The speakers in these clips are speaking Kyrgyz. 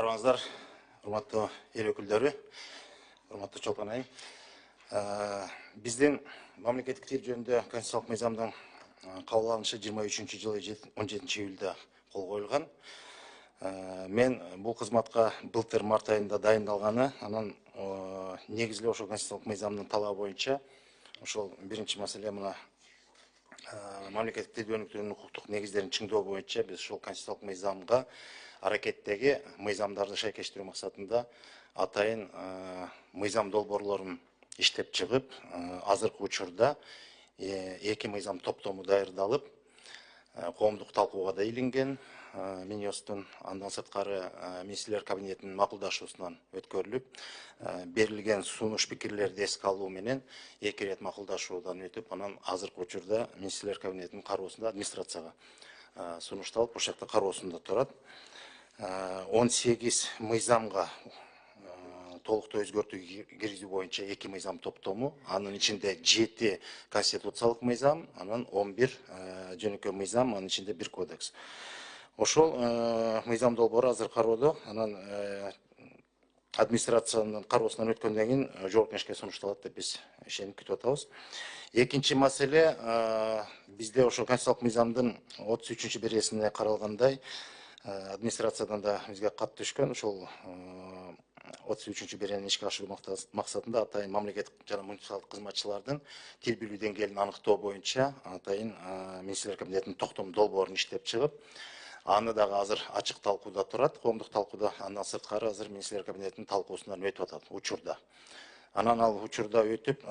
Армаңыздар, урматтуу эл өкүлдөрү, урматтуу Чолпон айым. Биздин мамлекеттик тил жөнүндө конституциялык мыйзамдын кабыл алынышы 23-жылы 17-июлда кол коюлган. Мен бул кызматка былтыр март айында дайындалганы, анан негизги ошол конституциялык мыйзамдын талабы боюнча ошол биринчи маселе мына мамлекеттик тил өнүктүрүүнүн укуктук негиздерин чыңдоо боюнча биз ошол конституциялык мыйзамга аракеттеги мыйзамдарды шайкештирүү максатында атайын мыйзам долбоорлорун иштеп чыгып, азыркы учурда эки мыйзам топтому даярдалып, коомдук талкууга да илинген Минюсттун, андан сырткары министрлер кабинетинин макулдашуусунан өткөрүлүп, берилген сунуш пикирлерди эске алуу менен эки ирет макулдашуудан өтүп, анан азыркы учурда министрлер кабинетинин кароосунда администрацияга сунушталып, ошол жакта кароосунда турат. 18 мыйзамга толуктуу өзгөртүү киргизүү боюнча эки мыйзам топтому, анын ичинде 7 конституциялык мыйзам, анан 11 жөнөкөй мыйзам, анын ичинде 1 кодекс. Ошол мыйзам долбоору азыр кароодо, анан администрациянын кароосунан өткөндөн кийин жогорку кеңешке сунушталат деп биз ишенип күтүп атабыз. Экинчи маселе, бизде ошол конституциялык мыйзамдын 33-бересинде каралгандай, администрациядан да бизге кат түшкөн, ошол 33-берени ишке ашыруу максатында атайын мамлекеттик жана муниципалдык кызматчылардын тил билүү деңгээлин аныктоо боюнча атайын министрлер кабинетинин токтом долбоорун иштеп чыгып, аны дагы азыр ачык талкууда турат, коомдук талкууда, андан сырткары азыр министрлер кабинетинин талкуусунан өтүп атат учурда. Анан ал учурда өтүп,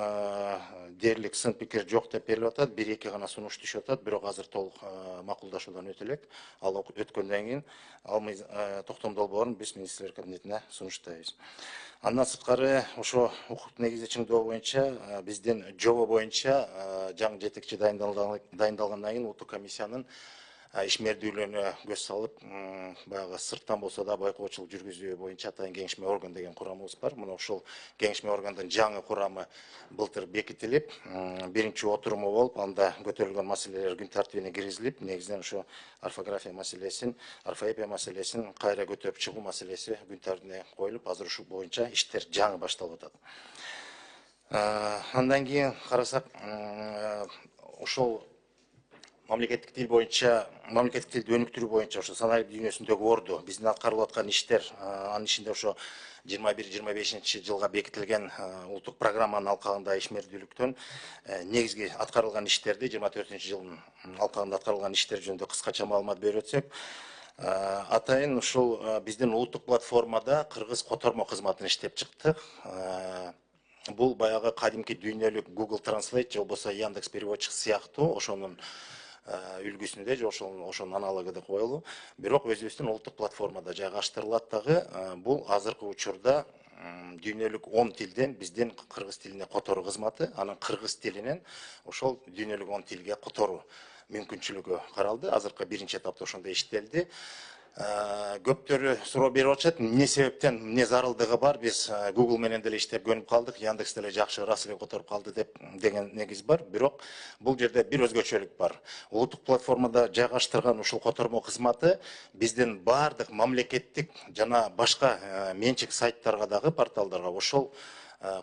дээрлик сын пикир жок деп берилип атат, 1-2 гана сунуш түшүп атат, бирок азыр толук макулдашуудан өтө элек. Ал өткөндөн кийин ал токтом долбоорун биз министрлер кабинетине сунуштайбыз. Андан сырткары ошо укук негизди чыңдоо боюнча биздин жобо боюнча жаңы жетекчи дайындалгандан кийин улуттук комиссиянын ишмердүүлөрүнө көз салып, баягы сырттан болсо да байкоочулук жүргүзүү боюнча атайын кеңешме орган деген курамыбыз бар. Мына ошол кеңешме органдын жаңы курамы былтыр бекитилип, биринчи отуруму болуп, анда көтөрүлгөн маселелер күн тартибине киргизилип, негизинен ошо орфография маселесин, орфоэпия маселесин кайра көтөрүп чыгуу маселеси күн тартибине коюлуп, азыр ушул боюнча иштер жаңы башталып атат. Андан кийин карасак, ошол мамлекеттик тил боюнча, мамлекеттик тилди өнүктүрүү боюнча ошо санарип дүйнөсүндөгү орду, биздин аткарылып аткан иштер, анын ичинде ошо 21-25-жылга бекитилген улуттук программанын алкагында ишмердүүлүктөн негизги аткарылган иштерди, 24-жылдын алкагында аткарылган иштер жөнүндө кыскача маалымат берип өтсөк, атайын ушул биздин улуттук платформада кыргыз котормо кызматын иштеп чыктык. Бул баягы кадимки дүйнөлүк Google Translate же болбосо Яндекс переводчик сыяктуу ошонун үлгүсүндө же ошонун аналогу деп коелу. Бирок өзүбүздүн улуттук платформада жайгаштырылат дагы. Бул азыркы учурда дүйнөлүк 10 тилден биздин кыргыз тилине которуу кызматы, анын кыргыз тилинен ошол дүйнөлүк 10 тилге которуу мүмкүнчүлүгү каралды. Азыркы биринчи этапта ошондой иштелди. Көптөрү суроо берип атышат, эмне себептен, эмне зарылдыгы бар, биз Google менен деле иштеп көнүп калдык, Яндекс деле жакшы рас эле которуп калды деген негиз бар. Бирок бул жерде бир өзгөчөлүк бар. Улуттук платформада жайгаштырган ушул котормо кызматы биздин баардык мамлекеттик жана башка менчик сайттарга дагы, порталдарга ошол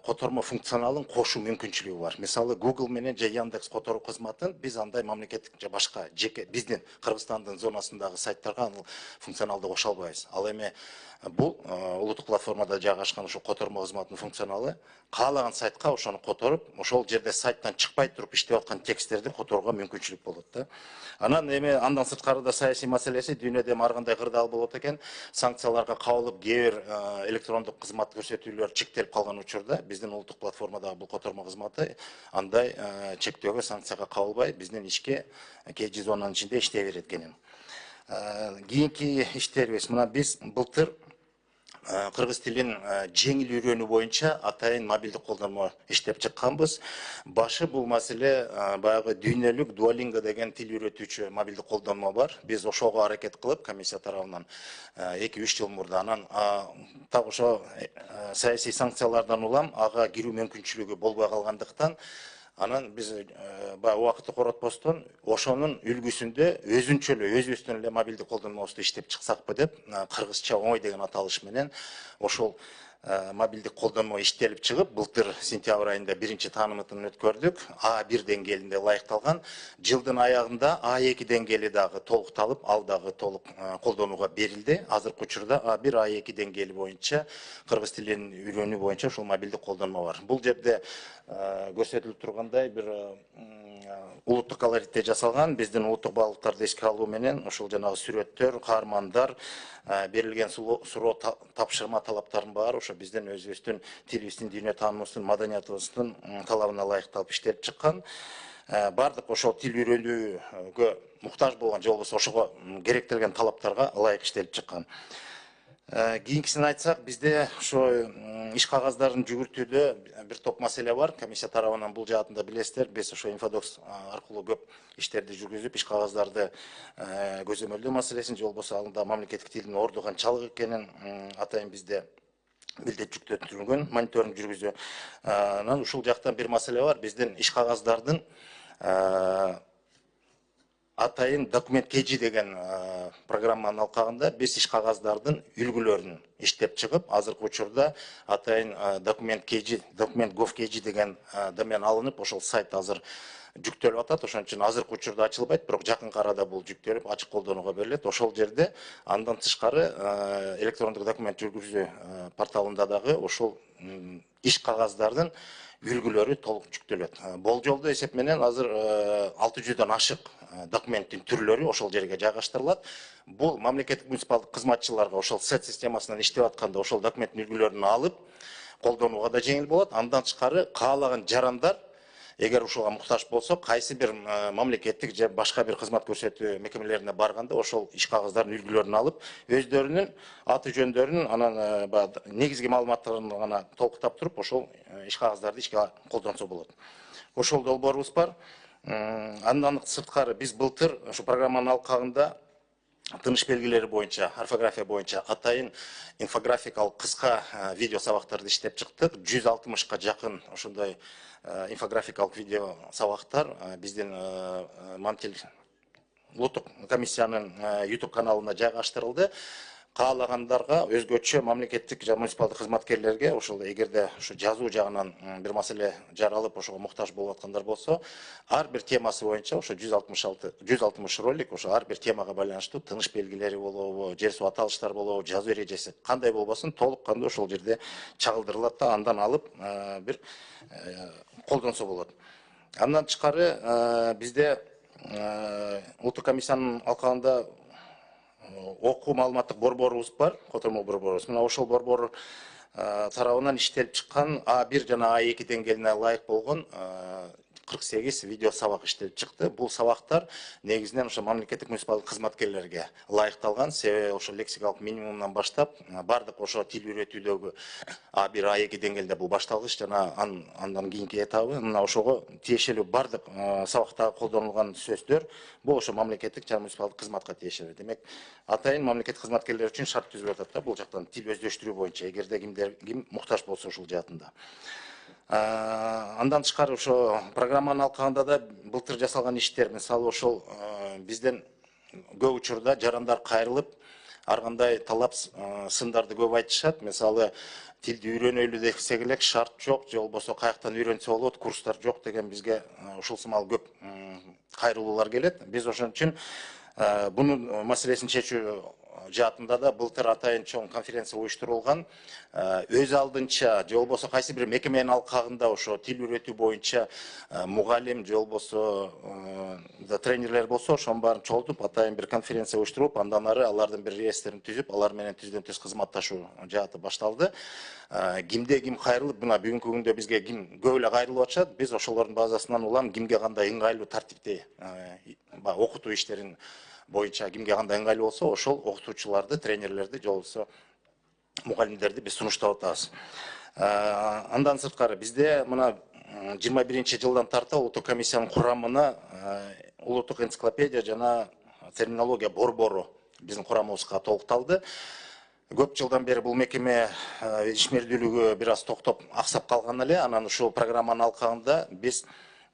котормо функционалын кошуу мүмкүнчүлүгү бар. Мисалы Google менен же Яндекс которуу кызматын биз андай мамлекеттик же башка жеке биздин Кыргызстандын зонасындагы сайттарга аны функционалды кошо албайбыз. Ал эми бул улуттук платформада жайгашкан ушул котормо кызматынын функционалы каалаган сайтка ошону которуп, ошол жерде сайттан чыкпай туруп иштеп аткан тексттерди которууга мүмкүнчүлүк болот да. Анан эми андан сырткары да саясий маселеси, дүйнөдө ар кандай кырдаал болот экен, санкцияларга кабылып кээ бир электрондук кызмат көрсөтүүлөр чектелип калган учурда биздин улуттук платформадагы бул котормо кызматы андай чектөөгө, санкцияга кабылбай биздин ишке KG зонанын ичинде иштей берет экен. Кийинки иштерибиз, мына биз былтыр кыргыз тилин жеңил үйрөнүү боюнча атайын мобилдик колдонмо иштеп чыкканбыз. Башы бул маселе баягы дүйнөлүк Duolingo деген тил үйрөтүүчү мобилдик колдонмо бар. Биз ошого аракет кылып, комиссия тарабынан 2-3 жыл мурда, анан так ошо саясий санкциялардан улам ага кирүү мүмкүнчүлүгү болбой калгандыктан Анан биз баягы убакытты коротпостон ошонун үлгүсүндө өзүнчөлүү өзүбүздүн эле мобилдик колдонмабызды иштеп чыксакпы деп кыргызча оңой деген аталыш менен ошол мобилдик колдонмо иштелип чыгып, былтыр сентябрь айында биринчи таанымытын өткөрдүк. А1 деңгээлинде ылайыкталган. Жылдын аягында А2 деңгээли дагы толукталып, ал дагы толук колдонууга берилди. Азыркы учурда А1, А2 деңгээли боюнча кыргыз тилин үйрөнүү боюнча ушул мобилдик колдонмо бар. Бул жерде көрсөтүлүп тургандай бир улуттук колоритте жасалган, биздин улуттук баалуулуктарды эске алуу менен ошол жанагы сүрөттөр, каармандар, берилген суроо тапшырма талаптарынын баары ошо биздин өзүбүздүн тилибиздин, дүйнө таанымыбыздын, маданиятыбыздын талабына ылайыкталып иштелип чыккан. Бардык ошол тил үйрөнүүгө муктаж болгон же болбосо ошого керектелген талаптарга ылайык иштелип чыккан. Кийинкисин айтсак, бизде ошо иш кагаздарын жүгүртүүдө бир топ маселе бар. Комиссия тарабынан бул жаатында билесиздер, биз ошо инфодокс аркылуу көп иштерди жүргүзүп, иш кагаздарды көзөмөлдөө маселесин, же болбосо анда мамлекеттик тилдин орду канчалык экенин атайын бизде милдет жүктөтүлгөн, мониторинг жүргүзүү. Анан ушул жактан бир маселе бар. Биздин иш кагаздардын атайын документ KG деген программанын алкагында биз иш кагаздардын үлгүлөрүн иштеп чыгып, азыркы учурда атайын документ KG, документ gov.kg деген домен алынып, ошол сайт азыр жүктөлүп атат. Ошон үчүн азыркы учурда ачылбайт, бирок жакын арада бул жүктөлүп ачык колдонууга берилет. Ошол жерде андан тышкары электрондук документ жүргүзүү порталында дагы ошол иш кагаздардын үлгүлөрү толук жүктөлөт. Болжолдуу эсеп менен азыр 600дөн ашык документтин түрлөрү ошол жерге жайгаштырылат. Бул мамлекеттик муниципалдык кызматчыларга ошол сет системасынан иштеп атканда ошол документтин үлгүлөрүн алып колдонууга да жеңил болот. Андан тышкары каалаган жарандар эгер ушуга муктаж болсо, кайсы бир мамлекеттик же башка бир кызмат көрсөтүү мекемелерине барганда ошол иш кагаздардын үлгүлөрүн алып, өздөрүнүн аты жөндөрүн, анан негизги маалыматтарын гана толуктап туруп, ошол иш кагаздарды ишке колдонсо болот. Ошол долбоорубуз бар. Андан сырткары биз былтыр ошо программанын алкагында тыныш белгилери боюнча, орфография боюнча атайын инфографикалык кыска видео сабактарды иштеп чыктык. 160ка жакын ошондой инфографикалык видео сабактар биздин Мамтил улуттук комиссиянын YouTube каналына жайгаштырылды. Каалагандарга, өзгөчө мамлекеттик жана муниципалдык кызматкерлерге ошол эгерде ошо жазуу жагынан бир маселе жаралып, ошого муктаж болуп аткандар болсо, ар бир темасы боюнча ошо 160 ролик ошо ар бир темага байланыштуу тыныш белгилери болобу, жер суу аталыштар болобу, жазуу эрежеси кандай болбосун толук кандуу ошол жерде чагылдырылат да, андан алып бир колдонсо болот. Андан тышкары бизде улуттук комиссиянын алкагында окуу маалыматтык борборубуз бар, котормо борборубуз. Мына ошол борбор тарабынан иштелип чыккан А1 жана А2 деңгээлине ылайык болгон 48 видео сабак иштелип чыкты. Бул сабактар негизинен ошо мамлекеттик муниципалдык кызматкерлерге ылайыкталган, себеби ошо лексикалык минимумдан баштап бардык ошо тил үйрөтүүдөгү А1, А2 деңгээлде бул башталгыч жана андан кийинки этабы, мына ошого тиешелүү бардык сабакта колдонулган сөздөр бул ошо мамлекеттик жана муниципалдык кызматка тиешелүү. Демек, атайын мамлекеттик кызматкерлер үчүн шарт түзүлүп атат да бул жактан тил өздөштүрүү боюнча, эгерде ким муктаж болсо ушул жаатында. Андан тышкары ошо программанын алкагында да былтыр жасалган иштер, мисалы ошол бизден көп учурда жарандар кайрылып, ар кандай талап сындарды көп айтышат. Мисалы тилди үйрөнөлү десек эле шарт жок, же болбосо каяктан үйрөнсө болот, курстар жок деген бизге ушул сымал көп кайрылуулар келет. Биз ошон үчүн бунун маселесин чечүү жаатында да былтыр атайын чоң конференция уюштурулган. Өз алдынча же болбосо кайсы бир мекеменин алкагында ошо тил үйрөтүү боюнча мугалим же болбосо тренерлер болсо, ошонун баарын чогултуп атайын бир конференция уюштуруп, андан ары алардын бир реестрин түзүп, алар менен түздөн түз кызматташуу жааты башталды. Кимде ким кайрылып, мына бүгүнкү күндө бизге ким көп эле кайрылып атышат, биз ошолордун базасынан улам кимге кандай ыңгайлуу тартипте окутуу иштерин боюнча кимге кандай ыңгайлуу болсо, ошол окутуучуларды, тренерлерди, же болбосо мугалимдерди биз сунуштап атабыз. Андан сырткары бизде мына 21-жылдан тарта улуттук комиссиянын курамына улуттук энциклопедия жана терминология борбору биздин курамыбызга толукталды. Көп жылдан бери бул мекеме ишмердүүлүгү бир аз токтоп аксап калган эле. Анан ушул программанын алкагында биз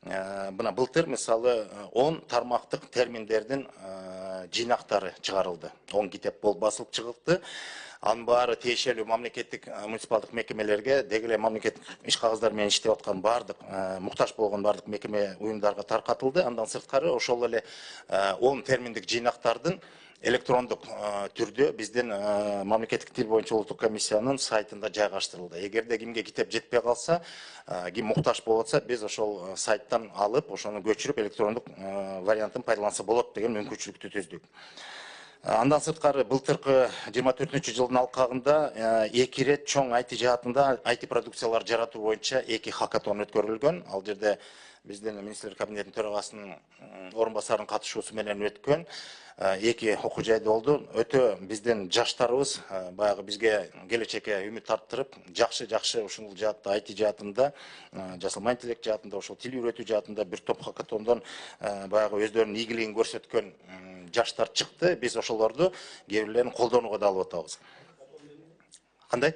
Мына былтыр мисалы 10 тармактык терминдердин жыйнактары чыгарылды. 10 китеп болуп басылып чыгылды. Анын баары тиешелүү мамлекеттик муниципалдык мекемелерге, деги эле мамлекеттик иш кагыздары менен иштеп аткан баардык муктаж болгон баардык мекеме уюмдарга таркатылды. Андан сырткары ошол эле 10 терминдик жыйнактардын электрондук түрдө биздин мамлекеттик тил боюнча улуттук комиссиянын сайтында жайгаштырылды. Эгерде кимге китеп жетпей калса, ким муктаж болуп атса, биз ошол сайттан алып, ошону көчүрүп электрондук вариантын пайдаланса болот деген мүмкүнчүлүктү түздүк. Андан сырткары былтыркы 24-жылдын алкагында 2 рет чоң IT жаатында IT продукциялар жаратуу боюнча 2 хакатон өткөрүлгөн. Ал жерде биздин министрлер кабинетинин төрагасынын орун басарынын катышуусу менен өткөн 2 окуу жайда болду. Өтө биздин жаштарыбыз баягы бизге келечекке үмүт арттырып, жакшы ушул жаатта IT жаатында, жасалма интеллект жаатында, ошол тил үйрөтүү жаатында бир топ хакатондон баягы өздөрүнүн ийгилигин көрсөткөн жаштар чыкты. Биз ошолорду кээ бирлерин колдонууга да алып атабыз. Кандай?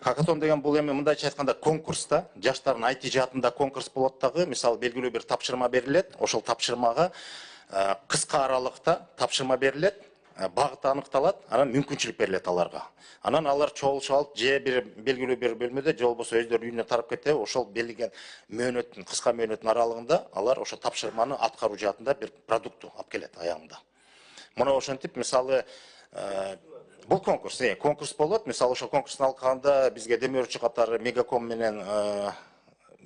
Хакатон деген бул эми мындайча айтканда конкурс да. Жаштардын IT жаатында конкурс болот дагы. Мисалы белгилүү бир тапшырма берилет. Ошол тапшырмага кыска аралыкта тапшырма берилет, багыт аныкталат, анан мүмкүнчүлүк берилет аларга. Анан алар чогулуп алып, же бир белгилүү бир бөлмөдө, же болбосо өздөрүнүн үйүнө тарап кетет, ошол белгилеген мөөнөттүн, кыска мөөнөттүн аралыгында алар ошо тапшырманы аткаруу жаатында бир продукту алып келет аягында. Мына ошентип, мисалы бул конкурс, конкурс болот. Мисалы ошол конкурстун алкагында бизге демөөрчү катары Мегаком менен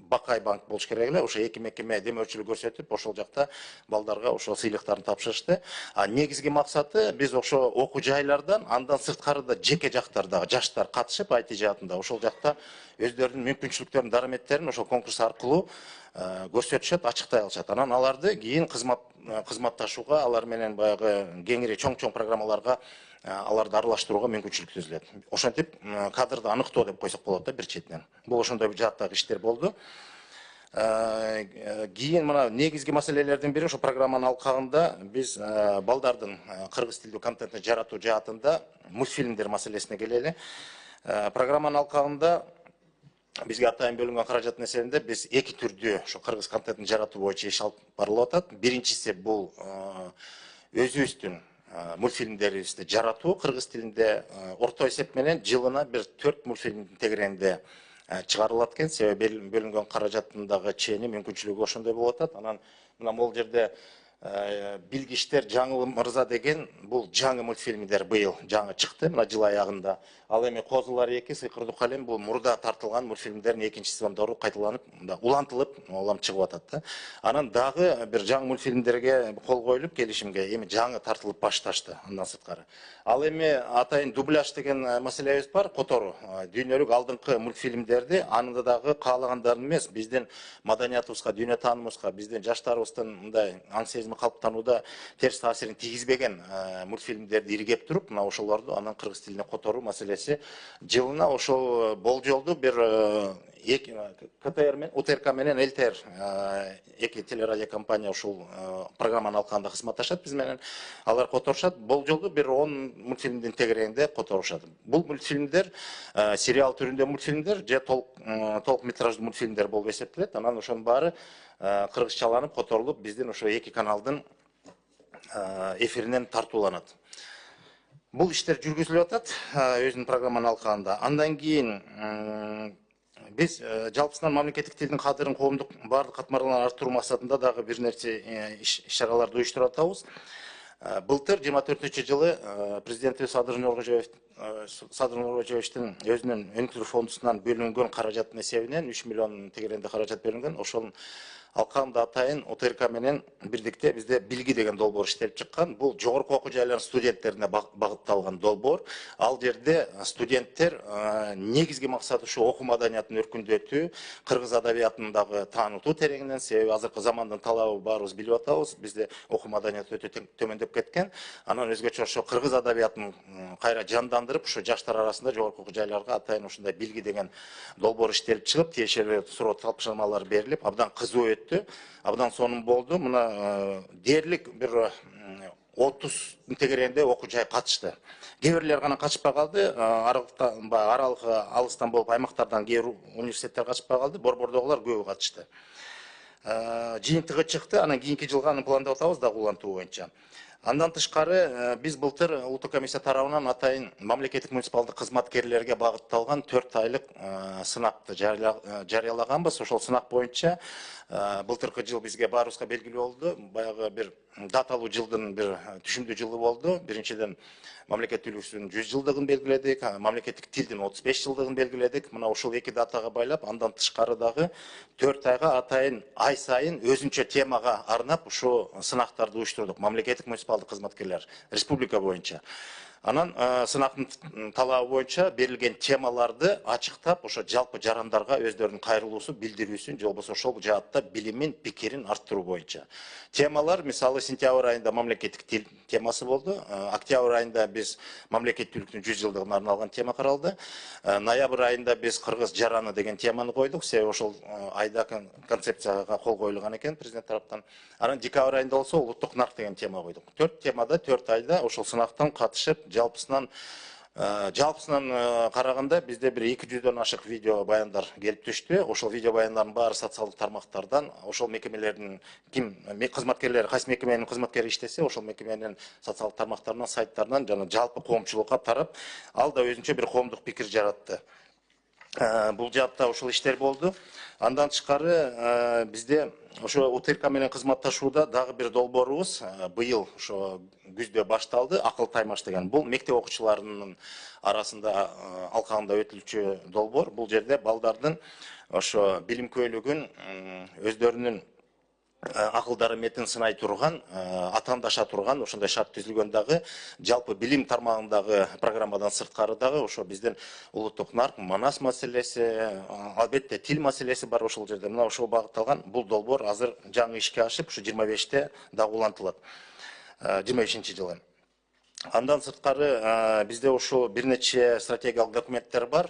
Бакай банк болуш керек эле. Ошо 2 мекеме демөөрчүлүк көрсөтүп, ошол жакта балдарга ошо сыйлыктарын тапшырышты. Негизги максаты биз ошо окуу жайлардан, андан сырткары да жеке жактарда жаштар катышып IT жаатында ошол жакта өздөрүнүн мүмкүнчүлүктөрүн, дараметтерин ошол конкурс аркылуу көрсөтүшөт, ачыктай алышат. Анан аларды кийин кызматташууга, алар менен баягы кеңири чоң программаларга аларды аралаштырууга мүмкүнчүлүк түзүлөт. Ошентип кадрды аныктоо деп койсок болот да бир четинен. Бул ошондой жааттагы иштер болду. Кийин мына негизги маселелердин бири ошо программанын алкагында биз балдардын кыргыз тилдүү контентин жаратуу жаатында мультфильмдер маселесине келели. Программанын алкагында бизге атайын бөлүнгөн каражаттын эсебинде биз 2 түрдүү ошо кыргыз контентин жаратуу боюнча иш алып барылып атат. Биринчиси бул өзүбүздүн мультфильмдерибизди жаратуу, кыргыз тилинде орто эсеп менен жылына бир 4 мультфильмдин тегерегинде чыгарылат экен. Себеби бөлүнгөн каражаттын дагы чени, мүмкүнчүлүгү ошондой болуп атат. Анан мына бул жерде Билгиштер жаңы мырза деген бул жаңы мультфильмдер быйыл жаңы чыкты, мына жыл аягында. Ал эми Козулар 2, Сыйкырдуу калем бул мурда тартылган мультфильмдердин 2 сезондору кайталанып, улантылып, улам чыгып атат да. Анан дагы бир жаңы мультфильмдерге кол коюлуп келишимге эми жаңы тартылып башташты андан сырткары. Ал эми атайын дубляж деген маселебиз бар, которуу. Дүйнөлүк алдыңкы мультфильмдерди анында дагы каалагандарын эмес, биздин маданиятыбызга, дүйнө таанымыбызга, биздин жаштарыбыздын мындай аң сезими калыптанууда терс таасирин тийгизбеген мультфильмдерди иргеп туруп, мына ошолорду анан кыргыз тилине которуу маселеси жылына ошол болжолду бир КТР менен УТРК менен ЛТР 2 телерадио компания ушул программанын алкагында кызматташат биз менен. Алар которушат, болжолду бир 10 мультфильмдин тегерегинде которушат. Бул мультфильмдер сериал түрүндө мультфильмдер же толук метраждуу мультфильмдер болуп эсептелет. Анан ошонун баары кыргызчаланып которулуп биздин ошо 2 каналдын эфиринен тартууланат. Бул иштер жүргүзүлүп атат өзүнүн программанын алкагында. Андан кийин биз жалпысынан мамлекеттик тилдин кадырын коомдук баардык катмарларын арттыруу максатында дагы бир нерсе иш-чараларды уюштуруп атабыз. Былтыр 24-жылы президентибиз Садыр Нуркожоевичтин өзүнүн өнүктүрүү фондунан бөлүнгөн каражаттын эсебинен 3 миллион тегерегинде каражат бөлүнгөн. Ошонун алкагында атайын ОТРК менен бирдикте бизде Билги деген долбоор иштелип чыккан. Бул жогорку окуу жайлардын студенттерине багытталган долбоор. Ал жерде студенттер негизги максаты ушу окуу маданиятын өркүндөтүү, кыргыз адабиятын дагы таанытуу тереңинен. Себеби азыркы замандын талабы баарыбыз билип атабыз. Бизде окуу маданияты өтө төмөндөп кеткен. Анан өзгөчө ошо кыргыз адабиятын кайра жандандырып, ушу жаштар арасында жогорку окуу жайларга атайын ушундай Билги деген долбоор иштелип чыгып, тиешелүү суроо тапшырмалар берилип, абдан кызуу өттү. Абдан сонун болду. Мына дээрлик бир 30 тегерегинде окуу жай катышты. Кээ бирлер гана катышпай калды. Аралыгы алыстан болуп аймактардан кээ университеттер катышпай калды. Борбордогулар көбү катышты. жыйынтыгы чыкты. Анан кийинки жылга аны пландап атабыз дагы улантуу боюнча. Андан тышкары биз былтыр улуттук комиссия тарабынан атайын мамлекеттик муниципалдык кызматкерлерге багытталган 4 айлык сынакты жарыялаганбыз. Ошол сынак боюнча былтыркы жыл бизге баарыбызга белгилүү болду. Баягы бир даталуу жылдын бир түшүмдүү жылы болду. Биринчиден мамлекеттүүлүгүбүздүн 100 жылдыгын белгиледик, мамлекеттик тилдин 35 жылдыгын белгиледик. Мына ушул эки датага байлап, андан тышкары дагы 4 айга атайын ай сайын өзүнчө темага арнап ушу сынактарды уюштурдук. Мамлекеттик муниципалдык кызматкерлер республика боюнча. Анан сынактын талабы боюнча берилген темаларды ачыктап, ошо жалпы жарандарга өздөрүнүн кайрылуусун билдирүүсүн, же болбосо ошол жаатта билимин, пикирин арттыруу боюнча. Темалар, мисалы, сентябрь айында мамлекеттик тил темасы болду. Октябрь айында биз мамлекеттүүлүктүн 100 жылдыгына арналган тема каралды. Ноябрь айында биз кыргыз жараны деген теманы койдук. Себеби ошол айда концепцияга кол коюлган экен президент тараптан. Анан декабрь айында болсо улуттук нарк деген тема койдук. 4 темада 4 айда ошол сынактан катышып, жалпысынан караганда бизде бир 200дөн ашык видео баяндар келип түштү. Ошол видео баяндардын баары социалдык тармактардан, ошол мекемелердин ким кызматкерлери, кайсы мекеменин кызматкери иштесе, ошол мекеменин социалдык тармактарынан, сайттарынан жана жалпы коомчулукка тарап, ал да өзүнчө бир коомдук пикир жаратты. Бул жаатта ушул иштер болду. Андан тышкары бизде ошо УТРК менен кызматташууда дагы бир долбоорубуз быйыл ошо күздө башталды. Акыл таймаш деген. Бул мектеп окуучуларынын арасында алкагында өтүлчү долбоор. Бул жерде балдардын ошо билимкөйлүгүн, өздөрүнүн акылдары метин сынай турган, атаандаша турган ошондой шарт түзүлгөн дагы жалпы билим тармагындагы программадан сырткары дагы ошо биздин улуттук нарк, манас маселеси, албетте тил маселеси бар ошол жерде. Мына ошол багытталган бул долбоор азыр жаңы ишке ашып, ушу 25-те дагы улантылат. 25-жылы. Андан сырткары бизде ошо бир нече стратегиялык документтер бар.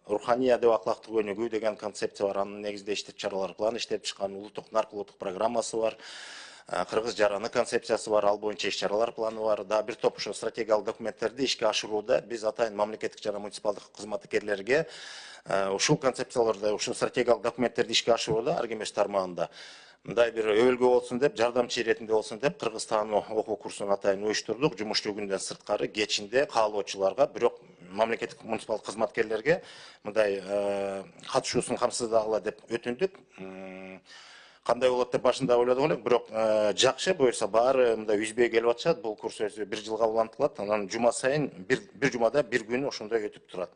Руханий адеп аклактык өнүгүү деген концепция бар. Анын негизинде иштеп чаралар планы иштеп чыккан, улуттук нарк, улуттук программасы бар. Кыргыз жараны концепциясы бар, ал боюнча иш чаралар планы бар. Да бир топ ошо стратегиялык документтерди ишке ашырууда биз атайын мамлекеттик жана муниципалдык кызматкерлерге ушул концепцияларды, ушул стратегиялык документтерди ишке ашырууда ар ким өз тармагында мындай бир өбөлгө болсун деп, жардамчы иретинде болсун деп, кыргызстан окуу курсун атайын уюштурдук. Жумушчу күндөн сырткары кечинде каалоочуларга, бирок мамлекеттик муниципалдык кызматкерлерге мындай катышуусун камсыздагыла деп өтүндүк. Кандай болот деп башында ойлодук эле, бирок жакшы, буюрса баары мындай үзбөй келип атышат. Бул курс өзү бир жылга улантылат. Анан жума сайын бир жумада бир күн ошондой өтүп турат.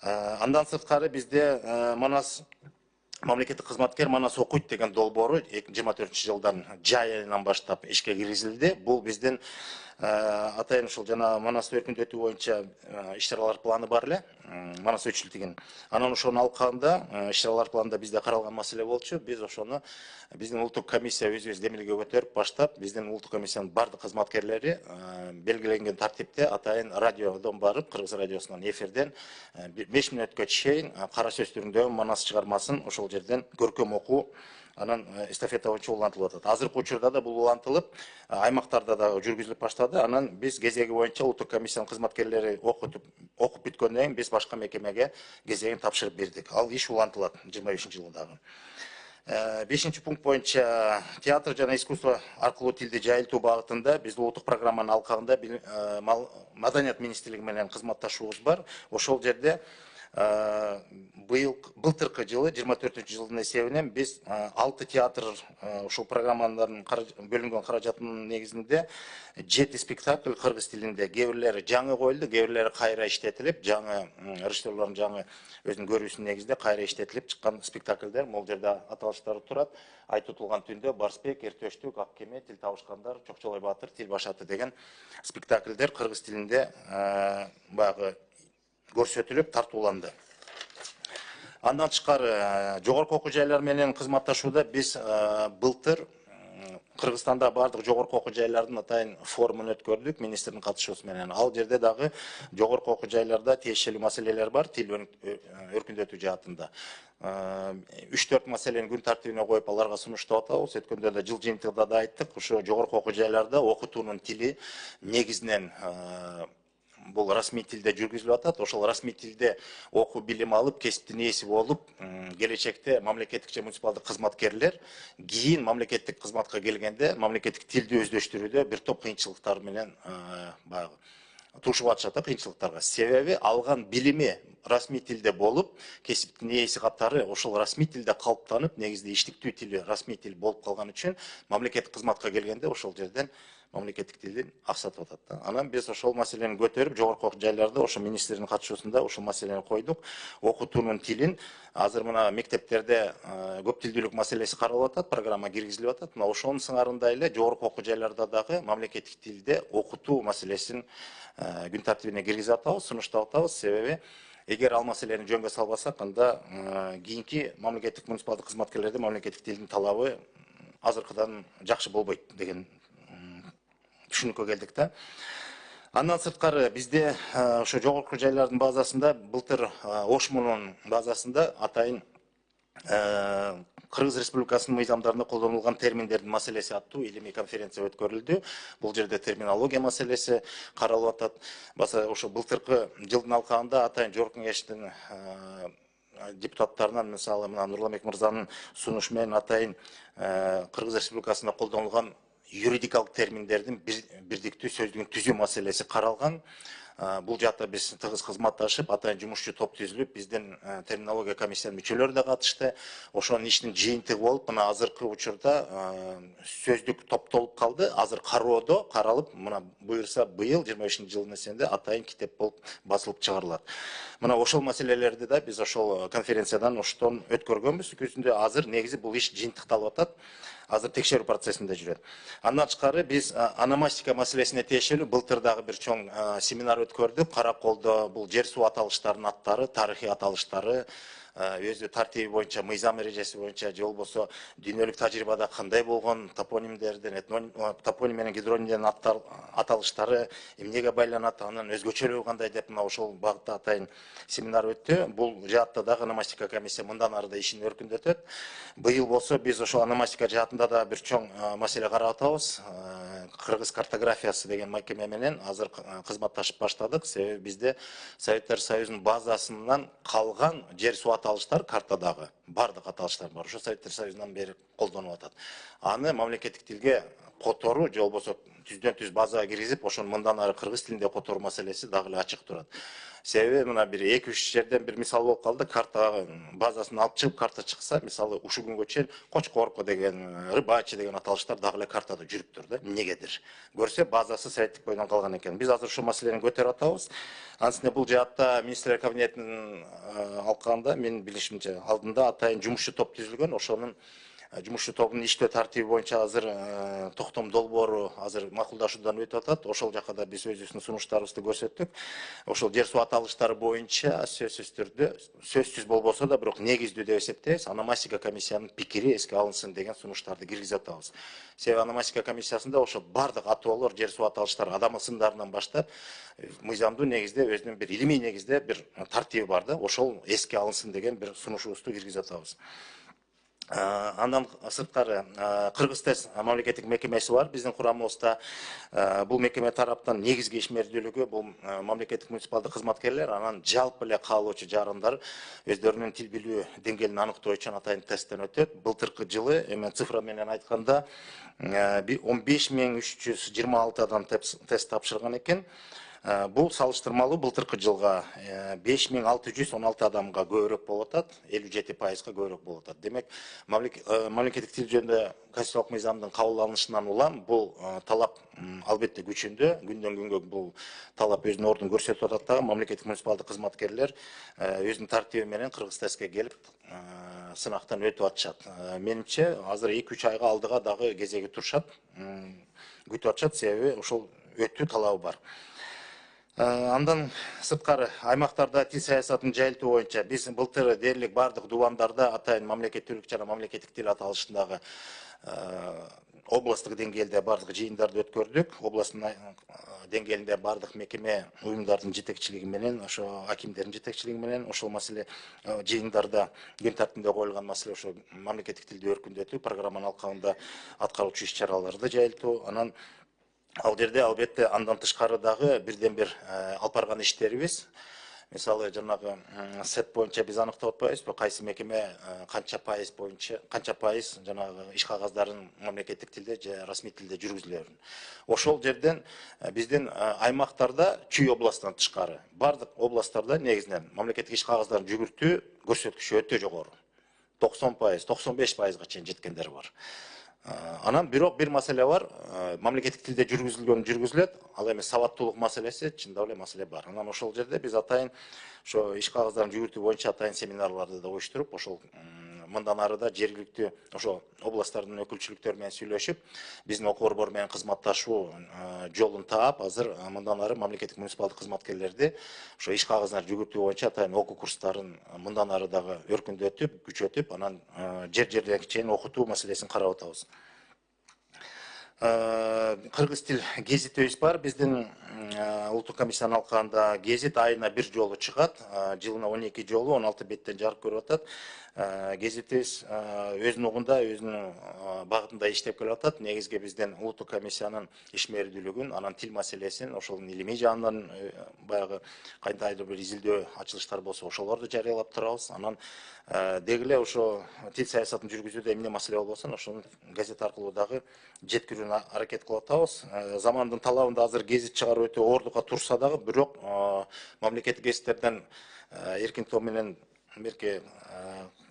Андан сырткары бизде Манас мамлекеттик кызматкер Манас окуйт деген долбоору 24-жылдан жай айынан баштап ишке киргизилди. Бул биздин атайын ушул жана Манас өркүндөтүү боюнча иш чаралар планы бар эле, Манас өчүлтүгүн. Анан ошонун алкагында иш чаралар планында бизде каралган маселе болчу. Биз ошону биздин улуттук комиссия өзүбүз демилге көтөрүп баштап, биздин улуттук комиссиянын бардык кызматкерлери белгиленген тартипте атайын радиодон барып, Кыргыз радиосунан эфирден 5 мүнөткө чейин кара сөз түрүндө Манас чыгармасын ошол жерден көркөм окуу, анан эстафета боюнча улантылып атат. Азыркы учурда да бул улантылып, аймактарда да жүргүзүлүп баштады. Анан биз кезеги боюнча улуттук комиссиянын кызматкерлери окуп бүткөндөн кийин биз башка мекемеге кезегин тапшырып бердик. Ал иш улантылат 25-жылдагы. 5-пункт боюнча театр жана искусство аркылуу тилди жайылтуу багытында биз улуттук программанын алкагында Маданият министрлиги менен кызматташуубуз бар. Ошол жерде былтыркы жылы 24-жылдын эсебинен биз 6 театр ушул программалардын бөлүнгөн каражатынын негизинде 7 спектакль кыргыз тилинде, кээ бирлери жаңы коюлду, кээ бирлери кайра иштетилип, жаңы режиссерлордун жаңы өзүнүн көрүүсүнүн негизинде кайра иштетилип чыккан спектакльдер. Могул жерде аталыштары турат. Ай тутулган түндө, Барсбек, Эртөштүк, Ак кеме, Тил табышкандар, Чокчолой баатыр, Тил башаты деген спектакльдер кыргыз тилинде баягы көрсөтүлүп тартууланды. Андан тышкары жогорку окуу жайлар менен кызматташууда биз былтыр Кыргызстанда бардык жогорку окуу жайлардын атайын форумун өткөрдүк министрдин катышуусу менен. Ал жерде дагы жогорку окуу жайларда тиешелүү маселелер бар, тил өркүндөтүү жаатында. 3-4 маселени күн тартибине коюп аларга сунуштап атабыз. Өткөндө да жыл жыйынтыгында да айттык, ошо жогорку окуу жайларда окутуунун тили негизинен бул расмий тилде жүргүзүлүп атат. Ошол расмий тилде окуу билим алып, кесиптин ээси болуп, келечекте мамлекеттик же муниципалдык кызматкерлер кийин мамлекеттик кызматка келгенде мамлекеттик тилди өздөштүрүүдө бир топ кыйынчылыктар менен баягы туушуп атышат да, кыйынчылыктарга. Себеби алган билими расмий тилде болуп, кесиптин ээси катары ошол расмий тилде калыптанып, негизде иштиктүү тили расмий тил болуп калган үчүн мамлекеттик кызматка келгенде ошол жерден мамлекеттик тилди аксатып атат да. Анан биз ошол маселени көтөрүп, жогорку окуу жайларда ошо министрдин катышуусунда ошол маселени койдук. Окутуунун тилин азыр мына мектептерде көп тилдүүлүк маселеси каралып атат, программа киргизилип атат. Мына ошонун сыңарындай эле жогорку окуу жайларда дагы мамлекеттик тилде окутуу маселесин күн тартибине киргизип атабыз, сунуштап атабыз. Себеби эгер ал маселени жөнгө салбасак, анда кийинки мамлекеттик муниципалдык кызматкерлерде мамлекеттик тилдин талабы азыркыдан жакшы болбойт деген түшүнүккө келдик да. Андан сырткары бизде ошо жогорку жайлардын базасында былтыр ошмунун базасында атайын Кыргыз Республикасынын мыйзамдарында колдонулган терминдердин маселеси аттуу илимий конференция өткөрүлдү. Бул жерде терминология маселеси каралып атат. Баса ошо былтыркы жылдын алкагында атайын жогорку кеңештин депутаттарынан, мисалы, мына Нурламек мырзанын сунушу менен атайын Кыргыз Республикасында колдонулган юридикалык терминдердин бирдиктүү сөздүгүн түзүү маселеси каралган. Бул жакта биз тыгыз кызматташып, атайын жумушчу топ түзүлүп, биздин терминология комиссиянын мүчөлөрү да катышты. Ошонун иштин жыйынтыгы болуп, мына азыркы учурда сөздүк топтолуп калды. Азыр кароодо каралып, мына буюрса быйыл 25-жылдын эсенде атайын китеп болуп басылып чыгарылат. Мына ошол маселелерди да биз ошол конференциядан оштон өткөргөнбүз. Күзүндө азыр негизи бул иш жыйынтыкталып атат. Азыр текшерүү процессинде жүрөт. Андан тышкары биз ономастика маселесине тиешелүү былтыр дагы бир чоң семинар өткөрдүк. Караколдо бул жер суу аталыштарынын аттары, тарыхый аталыштары, өзү тартиби боюнча, мыйзам эрежеси боюнча, же болбосо дүйнөлүк тажрыйбада кандай болгон топонимдердин, топоним менен гидронимдердин аталыштары эмнеге байланат, анын өзгөчөлүгү кандай деп мына ошол багытта атайын семинар өттү. Бул жаатта дагы ономастика комиссия мындан ары да ишин өркүндөтөт. Быйыл болсо биз ошол ономастика жаатында да бир чоң маселе карап атабыз. Кыргыз картографиясы деген мекеме менен азыр кызматташып баштадык. Себеби бизде Советтер Союзунун базасынан калган жер суу аталыштар картадагы бардык аталыштар бар. Ошо Советтер Союзунан бери колдонулуп атат. Аны мамлекеттик тилге которуу же болбосо түздөн түз базага киргизип, ошону мындан ары кыргыз тилинде которуу маселеси дагы эле ачык турат. Себеби мына бир 2-3 жерден бир мисал болуп калды. Карта базасын алып чыгып, карта чыкса, мисалы ушул күнгө чейин Кочкорко деген, Рыбачи деген аталыштар дагы эле картада жүрүптүр да. Эмнегедир? Көрсө, базасы советтик бойдон калган экен. Биз азыр ушул маселени көтөрүп атабыз. Ансында бул жаатта министрлер кабинетинин алкагында, менин билишимче, алдында атайын жумушчу топ түзүлгөн. Ошонун жумушчу тобунун иштөө тартиби боюнча азыр токтом долбоору азыр макулдашуудан өтүп атат. Ошол жака да биз өзүбүздүн сунуштарыбызды көрсөттүк. Ошол жер суу аталыштары боюнча сөзсүз түрдө, сөзсүз болбосо да бирок негиздүү деп эсептейбиз, ономастика комиссиянын пикири эске алынсын деген сунуштарды киргизип атабыз. Себеби ономастика комиссиясында ошо бардык атоолор, жер суу аталыштары адам ысымдарынан баштап мыйзамдуу негизде өзүнүн бир илимий негизде бир тартиби бар да, ошол эске алынсын деген бир сунушубузду киргизип атабыз. Андан сырткары Кыргыз тест мамлекеттик мекемеси бар биздин курамыбызда. Бул мекеме тараптан негизги ишмердүүлүгү бул мамлекеттик муниципалдык кызматкерлер, анан жалпы эле каалоочу жарандар өздөрүнүн тил билүү деңгээлин аныктоо үчүн атайын тесттен өтөт. Былтыркы жылы эми цифра менен айтканда 15326 адам тест тапшырган экен. Бул салыштырмалуу былтыркы жылга 5616 адамга көбүрөөк болуп атат, 57%га көбүрөөк болуп атат. Демек, мамлекеттик тил жөнүндө конституциялык мыйзамдын кабыл алынышынан улам бул талап албетте күчүндө, күндөн күнгө бул талап өзүнүн ордун көрсөтүп атат дагы. Мамлекеттик муниципалдык кызматкерлер өзүнүн тартиби менен Кыргыз тестке келип сынактан өтүп атышат. Менимче, азыр 2-3 айга алдыга дагы кезеги турушат, күтүп атышат, себеби ошол өтүү талабы бар. Андан сырткары аймактарда тил саясатын жайылтуу боюнча биз былтыр дээрлик бардык дубандарда атайын мамлекеттүүлүк жана мамлекеттик тил аталышындагы областтык деңгээлде бардык жыйындарды өткөрдүк. Областтын деңгээлинде бардык мекеме уюмдардын жетекчилиги менен, ошо акимдердин жетекчилиги менен ошол маселе жыйындарда күн тартибинде коюлган маселе ошо мамлекеттик тилди өркүндөтүү, программанын алкагында аткаруучу иш-чараларды жайылтуу, анан Ал жерде албетте андан тышкары дагы бирден бир алып барган иштерибиз. Мисалы жанагы сет боюнча биз аныктап атпайбызбы, кайсы мекеме канча пайыз боюнча, канча пайыз жанагы иш кагаздарын мамлекеттик тилде же расмий тилде жүргүзүлөрүн. Ошол жерден биздин аймактарда Чүй областынан тышкары бардык областтарда негизинен мамлекеттик иш кагаздарын жүгүртүү көрсөткүчү өтө жогору. 90%, 95%га чейин жеткендер бар. Анан бирок бир маселе бар. Мамлекеттик тилде жүргүзүлөт, ал эми сабаттуулук маселеси чындап эле маселе бар. Анан ошол жерде биз атайын ошо иш кагаздарын жүгүртүү боюнча атайын семинарларды да оюштуруп, ошол мындан ары да жергиликтүү ошо областтардын өкүлчүлүктөрү менен сүйлөшүп, биздин окуу борбору менен кызматташуу жолун таап, азыр мындан ары мамлекеттик муниципалдык кызматкерлерди ошо иш кагаздарын жүгүртүү боюнча атайын окуу курстарын мындан ары дагы өркүндөтүп, күчөтүп, анан жер-жерге чейин окутуу маселесин карап атабыз. Кыргыз тил гезитибиз бар. Биздин улуттук комиссиянын алкагында гезит айына бир жолу чыгат. Жылына 12 жолу 16 беттен жарык көрүп атат. Гезитибиз өзүнүн угунда, өзүнүн багытында иштеп келип атат. Негизги биздин улуттук комиссиянын ишмердүүлүгүн, анан тил маселесин, ошол илимий жагынан баягы кандайдыр бир изилдөө ачылыштар болсо, ошолорду жарыялап турабыз. Анан деги эле ошо тил саясатын жүргүзүүдө эмне маселе болбосун, ошону газет аркылуу дагы жеткирүүнү аракет кылып атабыз. Замандын талабында азыр гезит чыгаруу өтө оордукка турса дагы, бирок мамлекеттик гезиттерден эркин топ менен берки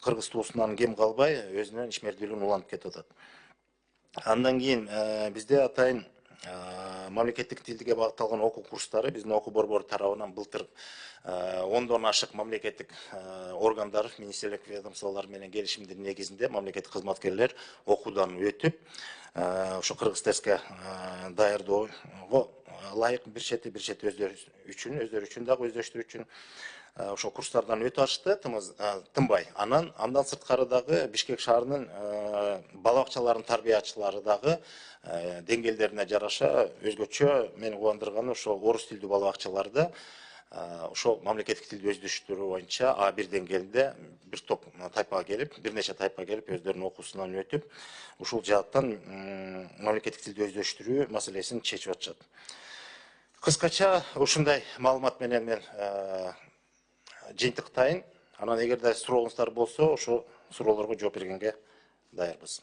кыргыз туусунан кем калбай өзүнүн ишмердүүлүгүн улантып кетип атат. Андан кийин бизде атайын мамлекеттик тилге багытталган окуу курстары биздин окуу борбору тарабынан былтыр 10дон ашык мамлекеттик органдар, министрлик ведомстволор менен келишимдин негизинде мамлекеттик кызматкерлер окуудан өтүп, ошо кыргыз тестке даярдоого ылайык бир чети өздөрү үчүн дагы өздөштүрүү үчүн ошо курстардан өтүп атышты, тынбай. Андан сырткары дагы Бишкек шаарынын бала бакчаларынын тарбиячылары дагы деңгээлдерине жараша өзгөчө мени кубандырганы ошо орус тилдүү бала бакчаларда ошол мамлекеттик тилди өздөштүрүү боюнча А1 деңгээлинде бир топ тайпага келип, бир нече тайпа келип өздөрүнүн окуусунан өтүп, ушул жааттан мамлекеттик тилди өздөштүрүү маселесин чечип атышат. Кыскача ушундай маалымат менен мен жыйынтыктайын. Анан эгерде сурооңуздар болсо, ошо суроолорго жооп бергенге даярбыз.